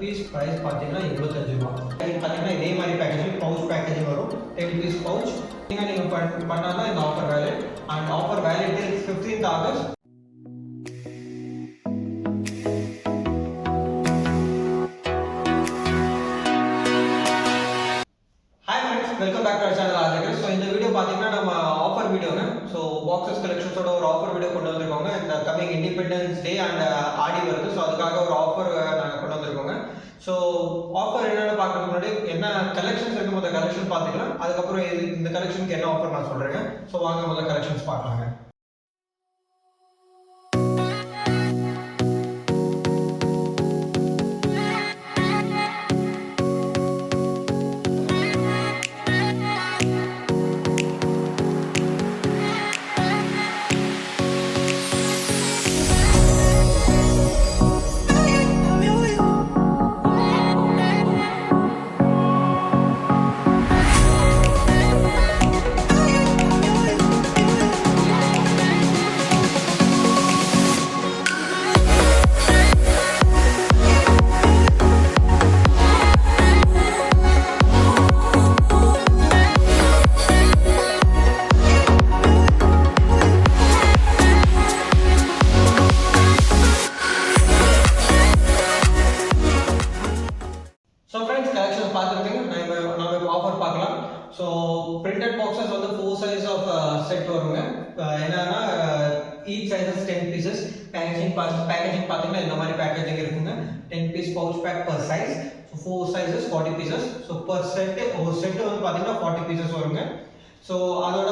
Piece price பார்த்தீங்கன்னா 75 ரூபா. பார்த்தீங்கன்னா இதே மாதிரி பேக்கேஜிங் பவுச் பேக்கேஜிங் வரும். 10 பீஸ் பவுச் நீங்கள் பண்ணால் இந்த offer valid and offer valid till 15th August. Welcome back to our channel ஆர்ஜிகர். ஸோ இந்த வீடியோ பார்த்தீங்கன்னா நம்ம ஆஃபர் வீடியோங்க. ஸோ பாக்ஸஸ் கலெக்ஷன்ஸோட ஒரு ஆஃபர் வீடியோ கொண்டு வந்திருக்கோங்க. இந்த கமிங் இண்டிபெண்டன்ஸ் டே அண்ட் ஆடி வருது. ஸோ அதுக்காக ஒரு ஆஃபர் நாங்கள் கொண்டு வந்திருக்கோங்க. ஸோ ஆஃபர் என்னென்னு பார்க்கறதுக்கு முன்னாடி என்ன கலெக்ஷன்ஸ் இருக்கு முதல் கலெக்ஷன் பார்த்துக்கலாம். அதுக்கப்புறம் இந்த கலெக்ஷனுக்கு என்ன ஆஃபர் நான் சொல்கிறேங்க. ஸோ வாங்க முதல் கலெக்ஷன்ஸ் பார்க்கலாங்க. ஸோ பிரிண்டட் பாக்ஸஸ் வந்து 4 சைஸ் ஆஃப் செட் வருங்க. என்னன்னா ஈச் சைஸஸ் 10 பீசஸ். பேக்கேஜிங் பார்த்தீங்கன்னா இந்த மாதிரி பேக்கேஜிங் இருக்குங்க. 10 piece pouch pack per size. So 4 sizes 40 pieces. So per set ஒரு செட்டு வந்து பார்த்தீங்கன்னா 40 பீசஸ் வருங்க. ஸோ அதோட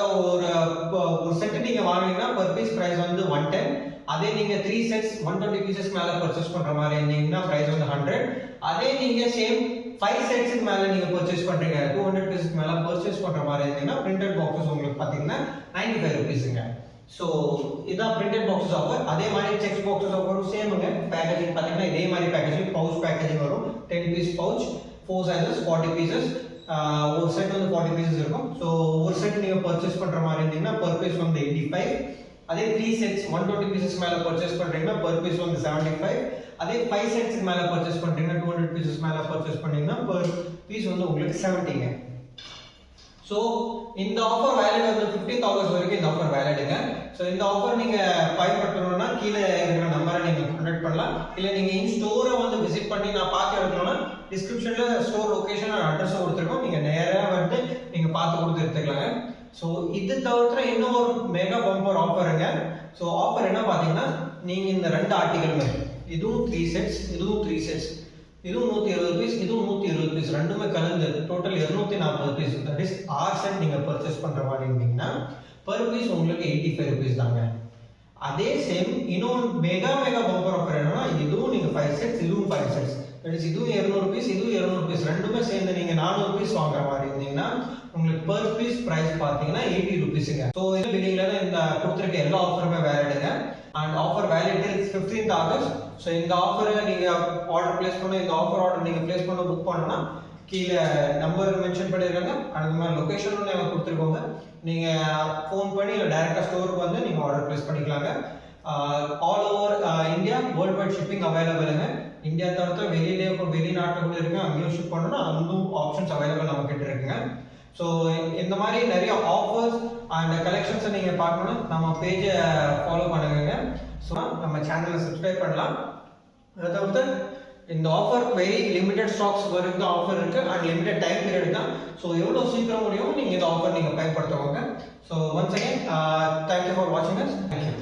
ஒரு செட்டு நீங்கள் வாங்கினீங்கன்னா பர் பீஸ் ப்ரைஸ் வந்து 110. அதே நீங்கள் 3 செட்ஸ் 120 பீசஸ் மேலே பர்ச்சேஸ் பண்ணுற மாதிரி இருந்தீங்கன்னா ப்ரைஸ் வந்து 100. அதே நீங்கள் சேம் 5 செட்ஸுக்கு மேலே நீங்கள் பர்ச்சேஸ் பண்ணுறீங்க 200 பீஸுக்கு மேலே பர்ச்சேஸ் பண்ணுற மாதிரி இருந்தீங்கன்னா பிரிண்டட் பாக்ஸஸ் உங்களுக்கு பார்த்தீங்கன்னா 95 ருபீஸுங்க. ஸோ இதான் பிரிண்டட் பாக்ஸஸ் ஆஃபர். அதே மாதிரி செக்ஸ் பாக்ஸஸ் ஆஃபரும் சேமுங்க. பேக்கேஜிங் பார்த்தீங்கன்னா இதே மாதிரி பேக்கேஜிங் பவுச் பேக்கேஜிங் வரும். 10 பீஸ் பவுச் 4 சைஸஸ் 40 பீசஸ். ஒரு செட் வந்து 40 பீசஸ் இருக்கும். ஸோ ஒரு செட் நீங்கள் பர்ச்சேஸ் பண்ணுற மாதிரி இருந்தீங்கன்னா பர் பீஸ் வந்து 85. அதே 3 செட்ஸ் 120 பீசஸ் மேலே பர்ச்சேஸ் பண்ணுறீங்கன்னா பர் பீஸ் வந்து 75. அதே 5 செட்ஸ்க்கு மேலே பர்ச்சேஸ் பண்ணுறீங்கன்னா 200 பீசஸ் மேலே பர்ச்சேஸ் பண்ணீங்கன்னா பர் பீஸ் வந்து உங்களுக்கு 70ங்க. ஸோ இந்த ஆஃபர் வேலிட் வந்து 15th ஆகஸ்ட் வரைக்கும் இந்த ஆஃபர் வேலிடுங்க. ஸோ இந்த ஆஃபர் நீங்கள் பயன்படுத்தணும்னா கீழே இருக்கிற நம்பரை நீங்கள் கான்டாக்ட் பண்ணலாம். இல்லை நீங்கள் இன் ஸ்டோரை வந்து விசிட் பண்ணி நான் பார்த்து எடுக்கணும்னா டிஸ்கிரிப்ஷனில் ஸ்டோர் லொக்கேஷன் அண்ட் அட்ரஸும் கொடுத்துருக்கோம். நீங்கள் நேராக வந்து நீங்கள் பார்த்து கொடுத்து எடுத்துக்கலாங்க. ஸோ இது தவிர இன்னும் ஒரு மெகா பம்பர் ஆஃபருங்க. ஸோ ஆஃபர் என்ன பார்த்தீங்கன்னா நீங்கள் இந்த 2 ஆர்டிகலுமே இதுவும் 3 செட்ஸ் இதுவும் 3 செட்ஸ் இதுவும் 120 பீஸ் இதுவும் 120 பீஸ் ரெண்டுமே கலந்து total 240 piece. That is 6 set நீங்கள் பர்ச்சேஸ் பண்ணுற மாதிரி இருந்தீங்கன்னா பர் பீஸ் உங்களுக்கு 85 ருபீஸ் தாங்க. அதே சேம் இன்னும் மெகா பம்பர் ஆஃபர் என்னன்னா இதுவும் நீங்கள் 5 செட்ஸ் இதுவும் 5 செட்ஸ் தட் இஸ் இதுவும் 200 பீஸ் இதுவும் 200 பீஸ் ரெண்டுமே சேர்ந்து நீங்கள் 400 பீஸ் வாங்குற மாதிரி இருந்தீங்கன்னா உங்களுக்கு பர் பீஸ் பிரைஸ் பார்த்தீங்கன்னா 80 ருபீஸுங்க. ஸோ இந்த பில்டிங்ல தான் இந்த கொடுத்துருக்க எல்லா ஆஃபருமே வேலிடுங்க. And offer valid till 15th August. So இந்த ஆஃபரை நீங்கள் ஆர்டர் பிளேஸ் பண்ண இந்த ஆஃபர் ஆர்டர் நீங்கள் பிளேஸ் பண்ண புக் பண்ணணும்னா கீழே நம்பர் மென்ஷன் பண்ணியிருக்காங்க. அந்த மாதிரி லொக்கேஷனும் நாங்கள் கொடுத்துருக்கோங்க. நீங்கள் ஃபோன் பண்ணி இல்லை டேரெக்டாக ஸ்டோருக்கு வந்து நீங்கள் ஆர்டர் பிளேஸ் பண்ணிக்கலாங்க. All over India world wide shipping அவைலபிளுங்க. இந்தியா தவிர்த்து வெளிநாட்டில் கூட இருக்குங்க. அங்கேயும் ஷிப் பண்ணணும்னா அதுவும் ஆப்ஷன்ஸ் அவைலபிள் நம்ம கிட்ட இருக்குங்க. ஸோ இந்த மாதிரி நிறைய ஆஃபர்ஸ் அண்ட் கலெக்ஷன்ஸை நீங்கள் பார்க்கணும்னா நம்ம பேஜை ஃபாலோ பண்ணுங்க. ஸோ நம்ம சேனலை சப்ஸ்கிரைப் பண்ணலாம். அதை தவிர்த்து இந்த ஆஃபர் வெரி லிமிடெட் ஸ்டாக்ஸ் வரைக்கும் ஆஃபர் இருக்குது அண்ட் லிமிடெட் டைம் பீரியட் தான். ஸோ எவ்வளோ சீக்கிரம் முடியும் நீங்கள் இந்த ஆஃபர் நீங்கள் பயன்படுத்துவாங்க. So once again thank you for வாட்சிங் அஸ். தேங்க்யூ.